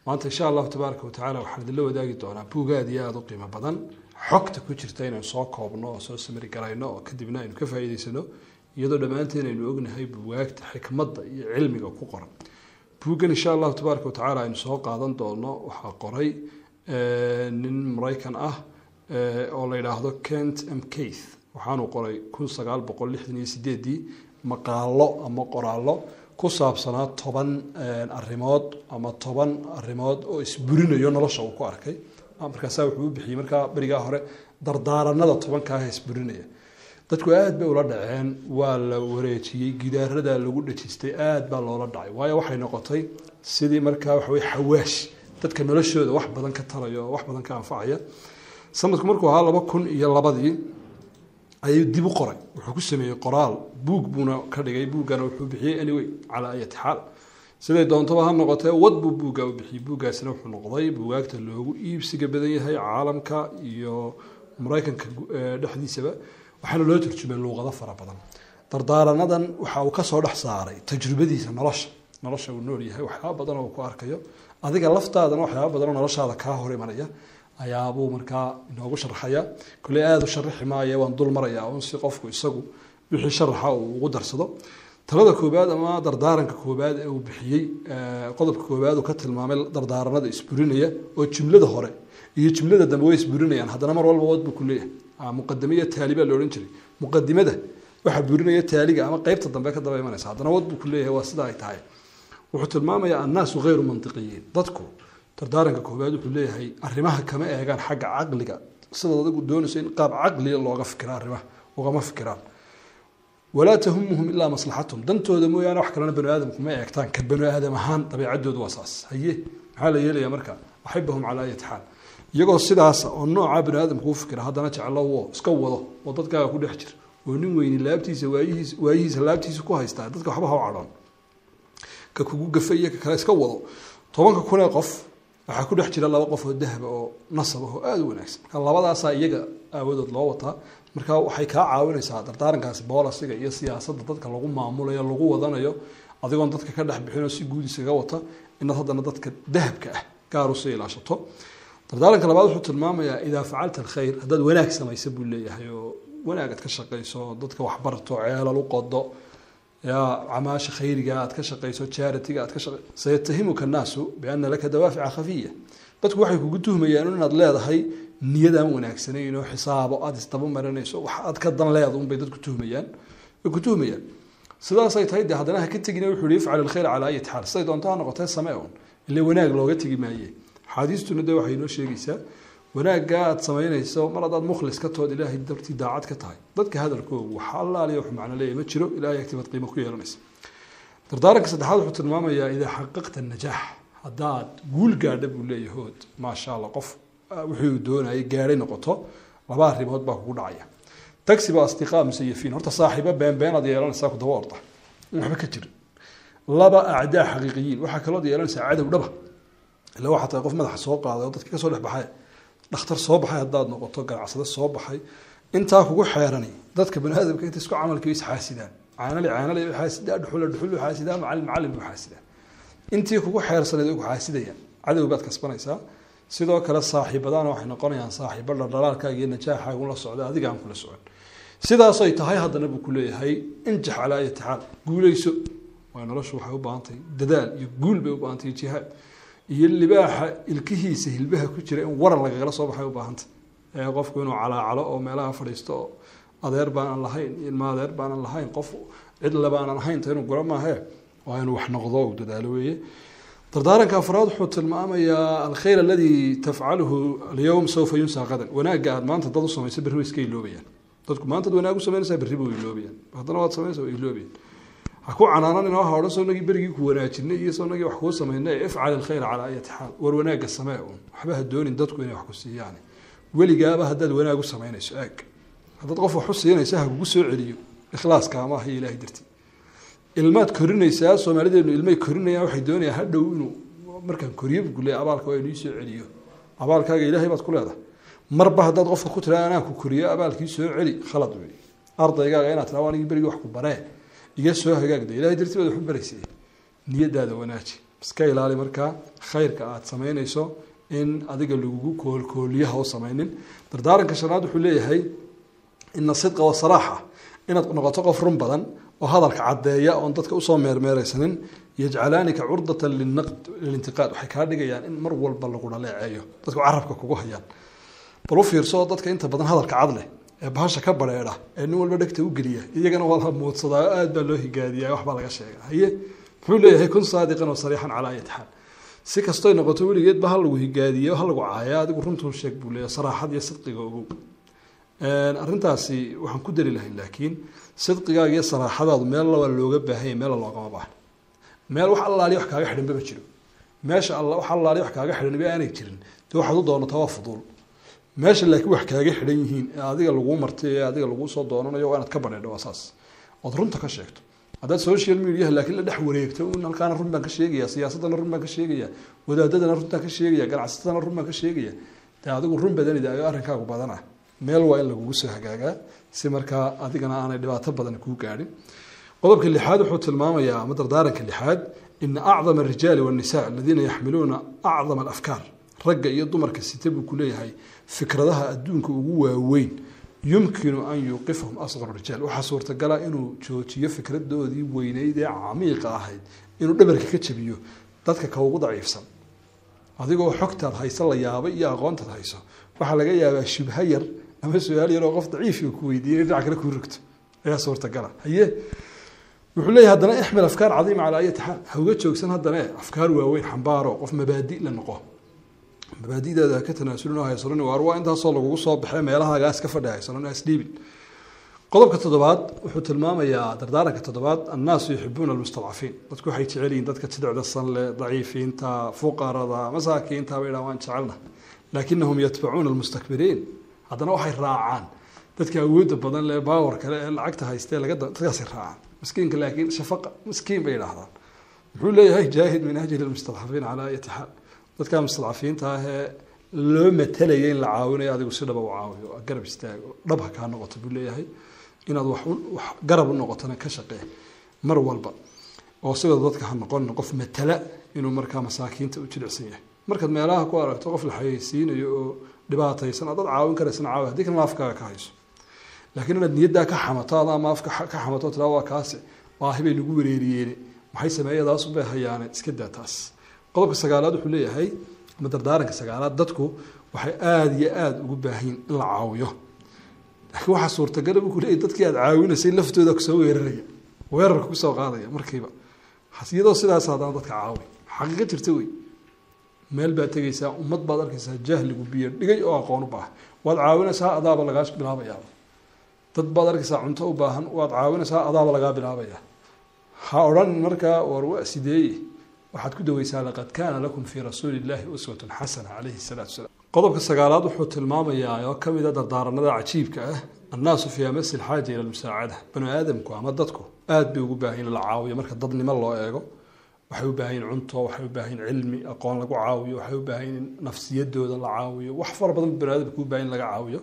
maanta insha Allah tabaaraka wa tacaala waxaan idin la wadaagi doonaa buugaad iyo aad u qiimo badan xogta ku jirta inaan soo koobno oo soo samiri garayno oo kadibna aynu ka faa'iideysano iyadoo dhamaanteen aynu ognahay buugaagta xikmadda iyo cilmiga ku qoran buugan insha Allah tabaaraka wa tacaala aynu soo qaadan doono waxa qoray nin Mareykan ah oo la yiraahdo Kent M. Keith waxaanu qoray 1968 maqaalo ama qoraallo ku saabsanaa 10 arrimood ama 10 arrimood oo isburinayo nolosha uu ku arkay markaas wuxuu bixiyay marka bariga hore dardaaranada 10 ka isburinaya dadku aad bay ula dhaceen waa la wareejiyay gidaarada lagu dhajistay aad baa loola dhacay waayo waxay noqotay sidii marka wax way xawaash dadka noloshooda wax badan ka talayo wax badan ka anfacaya sanadku markuu ahaa 2002 ayuu dib u qoray wuxuu ku sameeyay qoraal buug buuna ka dhigay buugana wuxuu bixiyay anyway ala ayati xaal siday doontaba ha noqotay wad buuga u bixiyay buugaasina wuxuu noqday buugaagta loogu iibsiga badan yahay caalamka iyo Mareykanka dhaxdiisaba waxaana loo turjumay luqado fara badan dardaaranadan waxa uu ka soo dhax saaray tajribadiisa nolosha uu nool yahay waxa badan oo ku arkayo adiga laftaadana waxa badan oo noloshaada ka hor imanaya ayaa buu markaa inoogu sharxaya kulli aad u sharxi maayo waan dul maraya oo si qofku isagu wixii sharxa uu ugu darsado talada koobaad ama dardaaranka koobaad ee uu bixiyay qodobka koobaad uu ka tilmaamay dardaaranada isburinaya oo jumlada hore iyo jumlada dambe way isburinayaan haddana mar walba wad buu ku leeyahay muqaddimada taaliba loo oran jiray muqaddimada waxa burinaya taaliga ama qaybta dambe ka daba imanaysa haddana wad buu ku leeyahay waa sida ay tahay wuxuu tilmaamayaa annaasu ghayru mantiqiyin dadku dardaaranka koobaad wuxuu leeyahay arrimaha kama eegaan xagga aqliga sida adigu doonayso in qaab aqli looga fikiro arrimaha uga fikiraan wala tahummuhum illa maslahatun dantooda mooyaan wax kale bani aadamku ma eegtaan ka bani aadam ahaan dabeecadoodu waa saas haye maxaa la yeelayaa marka waxibahum ala ayati xaal iyagoo sidaas oo nooca bani aadamku u fikira haddana jecelo iska wado oo dadkaaga ku dhex jir oo nin weyn laabtiisa waayihiisa laabtiisa ku haysta dadka waxba ha cadaan ka kugu gafay ka kale iska wado 10 kun ee qof waxa ku dhex jira laba qof oo dahab oo nasab oo aad u wanaagsan marka labadaas iyaga aawadood loo wataa marka waxay ka caawinaysaa dardaarankaasi boolasiga iyo siyaasadda dadka lagu maamulayo lagu wadanayo adigoon dadka ka dhex bixin oo si guud isaga wata in haddana dadka dahabka ah gaar u soo ilaashato dardaaranka labaad wuxuu tilmaamayaa idaa facalta alkhayr haddaad wanaag samayso buu leeyahay oo wanaagad ka shaqayso dadka wax barto ceelal u qodo yaa camaasha khayriga aad ka shaqayso charity-ga aad ka shaqayso saytahimuka naasu bianna laka dawaafica khafiya dadku waxay kugu tuhmayaan inaad leedahay niyadan wanaagsaneyn oo xisaabo aad istaba marinayso wax aad ka dan leedahay bay dadku tuhmayaan sidaas ay tahay haddana ha ka tagin wuxuu leeyahay facal alkhayr ala ayati xaal say doontaa noqotay sameeyon ilaa wanaag looga tagi maayay xadiistuna waxay inoo sheegaysaa wanaaga aad sameynayso mar aad mukhlis ka tood ilaahay darti daacad ka tahay dadka hadalkoodu waxa Allah leeyahay wax macna leeyahay ma jiro ilaahay agtibaad qiimo ku yeelanaysa dardaaranka saddexaad wuxuu tilmaamayaa idaa xaqiiqta najaax hadaad guul gaadho buu leeyahay ma sha Allah qof wuxuu doonayay gaaray noqoto laba arrimood baa kugu dhacaya taxi ba istiqaam sayfiin horta saaxiibo been aad yeelanaysaa ku daba orda waxba ka jir laba acdaa xaqiiqiyiin waxa kala yeelanaysaa cadow dhaba ilaa waxa tahay qof madax soo qaaday oo dadka ka soo dhaxbaxay dhakhtar soo baxay hadaad noqoto ganacsade soo baxay inta kugu xeerani dadka bani aadamka inta isku camalkiisa xaasidaan caanali xaasidaan dhuxul xaasidaan macallin xaasidaan intii kugu xeersaneed ugu xaasidayaan cadow baad kasbanaysaa sidoo kale saaxiibadana waxay noqonayaan saaxiibo dhalaalkaaga iyo najaaxaaga la socda adiga aan kula socon sidaas ay tahay haddana buu ku leeyahay injax ala ayati xaal guulayso waa noloshu waxay u baahantay dadaal iyo guul bay u baahantay jihaad iyo libaaxa ilkihiisa hilbaha ku jira in waran laga soo baxay u baahantay qofku inuu calaacalo oo meelaha fadhiisto adeer baan lahayn ilma adeer baan lahayn qof cid labaan lahayn inuu gura maahe waa inuu wax noqdo oo dadaalo weeye dardaaranka afraad wuxuu tilmaamayaa alkhayr alladii tafcaluhu alyawm sawfa yunsa qadan wanaaga aad maanta dad u sameeyay berri iska iloobayaan dadku maanta wanaag u sameeyay berri buu iloobayaan haddana waad sameeyay iloobayaan haku canaanan inoo hawlo soonagi berigi ku wanaajinay iyo soonagi wax ku sameeynay ifcal alkhayr ala ayati xaal war wanaaga sameeyo waxba doonin dadku inay wax ku siiyaan weligaaba haddaad wanaag u sameynayso eeg haddaad qof wax u siinayso ha kugu soo celiyo ikhlaaska ama hay ilaahay darti ilmaad korinaysaa Soomaalideenu ilmay korinayaan waxay doonayaan hadhow inuu markaan koriyo gulay abaalka waa inuu soo celiyo abaalkaaga ilaahay baad ku leedahay marba haddaad qofka ku tiraanaa ku koriyo abaalkii soo celi khalad weey ardaygaaga inaad tiraawaan berigi wax ku baree iga soo hagaagday ilaahay darti wada xubaraysay niyadaada wanaaji iska ilaali markaa khayrka aad samaynayso in adiga lagugu koolkooliyaha u samaynin dardaaranka shanaad wuxuu leeyahay ina sidqa wasaraaxa inaad noqoto qof run badan oo hadalka caddeeya oon dadka usoo meermeeraysanin yajcalaanika curdatan lilintiqaad waxay kaa dhigayaan in mar walba lagu dhaleeceeyo dadku carabka kugu hayaan bal u fiirso dadka inta badan hadalka cad leh ee bahasha ka bareedha ee nin walba dhegta u geliya iyagana waa la muudsadaa aad baa loo higaadiyaa waxbaa laga sheega haye muxuu leeyahay kun saadiqan wa sariixan calaa ayati xaal si kastoy noqoto weligeedba ha lagu higaadiyo ha lagu caaya adigu runtuu sheeg buu leeyahay saraaxad iyo sidqiga ogow arrintaasi waxaan ku dari lahayn laakiin sidqigaaga iyo saraaxadaadu meel waa looga baahanya meel loogama baahna meel wax allaaliya wax kaaga xidhanba ma jiro meesha wax allaaliya wax kaaga xidhan ba aanay jirin dee waxaad u doonataa waa fuduul meesha laakiin wax kaaga xidhan yihiin ee adiga laguu martay ee adiga laguu soo doonanayo waa inaad ka badheedho waa saas ood runta ka sheegto haddaad social mediaha laakiin la dhex wareegto un halkaana run baan ka sheegaya siyaasadana run baan ka sheegaya wadaadadana runtaan ka sheegaya ganacsatadana run baan ka sheegaya dee adigu run badanidaayo arrinkaagu badana meel waa in lagugu soo hagaagaa si markaa adigana aanay dhibaato badan kuu gaadhin qodobka lixaad wuxuu tilmaamayaa ama dardaaranka lixaad ina acdama arijaali wannisa aladiina yaxmiluuna acdama alafkaar ragga iyo dumarka sita buu ku leeyahay fikradaha adduunka ugu waaweyn yumkinu an yuuqifahum asqaru rijaal waxaa suurtagala inuu joojiyo fikradoodii weyneyd ee camiiqa ahayd inuu dhabarka ka jabiyo dadka ka ugu daciifsan adigoo xogtaad hayso la yaabay iyo aqoontaad hayso waxaa laga yaabaa shibha yar ama su-aal yar oo qof daciifi ku weydiiyay dhinac kale kuu rogto ayaa suurtagala haye wuxuu leeyahay haddana ixmil afkaar cadiima calaa ayati xaal ha uga joogsan haddana afkaar waaweyn xambaaro qof mabaadi la noqo mabaadideeda ka tanaasulin oo haysanin waar waa intaasoo lagugu soo baxay meelahaagaa iska fadhi haysanin isdhiibin qodobka toddobaad wuxuu tilmaamayaa dardaaranka toddobaad annaasu yuxibuuna almustadcafiin dadku waxay jecel yihiin dadka jidicda san leh daciifiinta fuqarada masaakiinta bay dhahaan waan jecelna laakinahum yatbacuuna almustakbiriin haddana waxay raacaan dadka awoodda badan leh baawar kale ee lacagta haystee dadkaasay raacaan miskiinka laakiin shafaqa miskiin bay idhahdaan muxuu leeyahay jaahid min ajli almustadcafiin calaa ayati xaal dadka mustadcafiinta ah ee loo matalaya in la caawinayo adigu si dhaba u caawiyo garab istaago dhab ha kaa noqoto buu leeyahay inaad wax garab u noqotona ka shaqee mar walba oo sidoo dadka ha noqon qof matala inuu markaa masaakiinta u jilicsan yahay markaad meelaha ku aragto qof la xayeysiinayo oo dhibaataysan dad caawin karaysan caawi haddii kalena afkaaga ka hayso laakiin inaad niyaddaa ka xamato ama afka ka xamato tiraa waa kaasi baahi bay nagu wareeriyeen maxay sameeyadaas u bay hayaane iska daa taas qodobka sagaalaad wuxuu leeyahay ama dardaaranka sagaalaad dadku waxay aada iyo aada ugu baahanyiin in la caawiyo laakiin waxaa suurtagala buu ku leeyahay dadkii aada caawinaysay laftooda kusoo weeraraya weerarka kusoo qaadaya markiiba iyadoo sidaas haddana dadka caawi xaqiiqo jirta wey meel baad tegaysaa ummad baad arkaysaa jahligu biyo dhigay oo aqoon u baahan waad caawinaysaa adaaba lagaa bilaabayaa dad baad arkaysaa cunto u baahan waad caawinaysaa adaaba lagaa bilaabayaa ha odhan markaa war waa sideeye waxaad ku daweysaa laqad kaana lakum fii rasuuli illaahi uswatun xasana calayhi salaatu wasalaam qodobka sagaalaad wuxuu tilmaamayaa oo ka mid a dardaaranada cajiibka ah annaasu fii amasi alxaaja ila almusaacada banu aadamku ama dadku aada bay ugu baahan in la caawiyo marka dadnimo loo eego waxay u baahan yihin cunto waxay u baahan yihin cilmi aqoon lagu caawiyo waxay u baahan yihin nafsiyadooda la caawiyo wax fara badan banu aadamku u baahan in laga caawiyo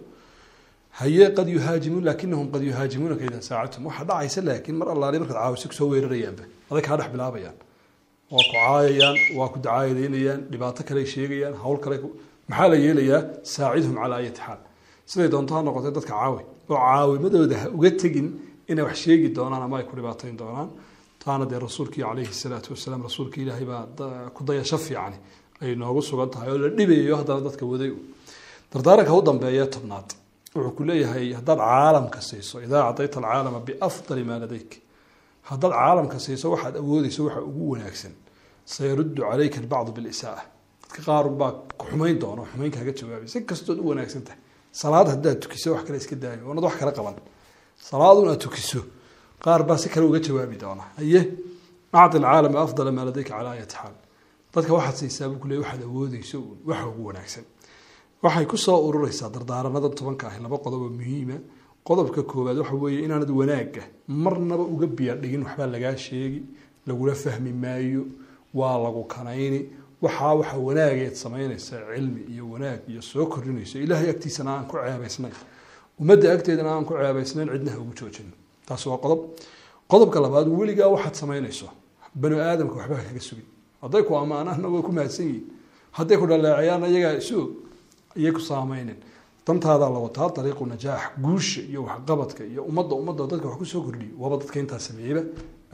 haye qad yuhaajimuun laakinahum qad yuhaajimuunaka idaa saacadtum waxaa dhacaysa laakiin mar allaali markaad caawiso kusoo weerarayaanba aday kaa dhex bilaabayaan waa ku caayayaan waa ku dacaayadeynayaan dhibaato kale sheegayaan hawl kale maxaa la yeelayaa saacidhum calaa ayati xaal siday doonto ha noqotay dadka caawi oo caawimadooda ha uga tegin inay wax sheegi doonaan ama ay ku dhibaatayn doonaan taana dee rasuulkii calayhi salaatu wasalaam rasuulka ilaahay baa ku dayasho fiicani ay noogu sugan tahay oo la dhibayo haddana dadka waday dardaaranka u dambeeya tobnaad wuxuu ku leeyahay haddaad caalamka siiso idaa acdayta alcaalama biafdali maa ladayk haddaad caalamka siiso waxaad awoodeyso waxa ugu wanaagsan sayaruddu calayka albacdu bilisaaa dadka qaar baa ku xumayn doono xumayn kaaga jawaabay si kastood u wanaagsan tahay salaad haddaad tukiso wax kale iska daayo oonad wax kala qaban salaadun aad tukiso qaar baa si kale uga jawaabi doona haye acdi alcaalama afdala maa ladayka calaa ayati xaal dadka waxaad siisaa buu ku leeyahy waxaad awoodeyso waxa ugu wanaagsan waxay ku soo ururaysaa dardaaranada 10 ah laba qodob oo muhiima qodobka koowaad waxa weeye inaanad wanaaga marnaba uga biya dhigin waxba laga sheegi lagula fahmi maayo waa lagu kanayni waxa wanaageed sameynaysa cilmi iyo wanaag iyo soo kordhinayso ilaahay agtiisana aan ku ceebaysnay umada agteedana aan ku ceebaysnayn cidna ugu joojin taas waa qodobka labaad weliga waxaad sameynayso bani aadamka waxba kaga sugin hadday ku ammaanaanna way ku mahadsan yihiin hadday ku dhaleeceeyaan iyagaa isu og iyay ku saameynin dantaadaa la wataa dariiqu najaax guusha iyo waxqabadka iyo ummadda dadka wax ku soo kordhiyo waaba dadka intaa sameeyeyba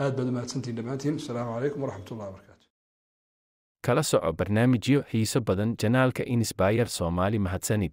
aad baad u mahadsantihiin dhammaantiin asalaamu calaykum waraxmatullahi wabarakaatu kala soco barnaamijyo xiiso badan janaalka Inspire Somali mahadsanid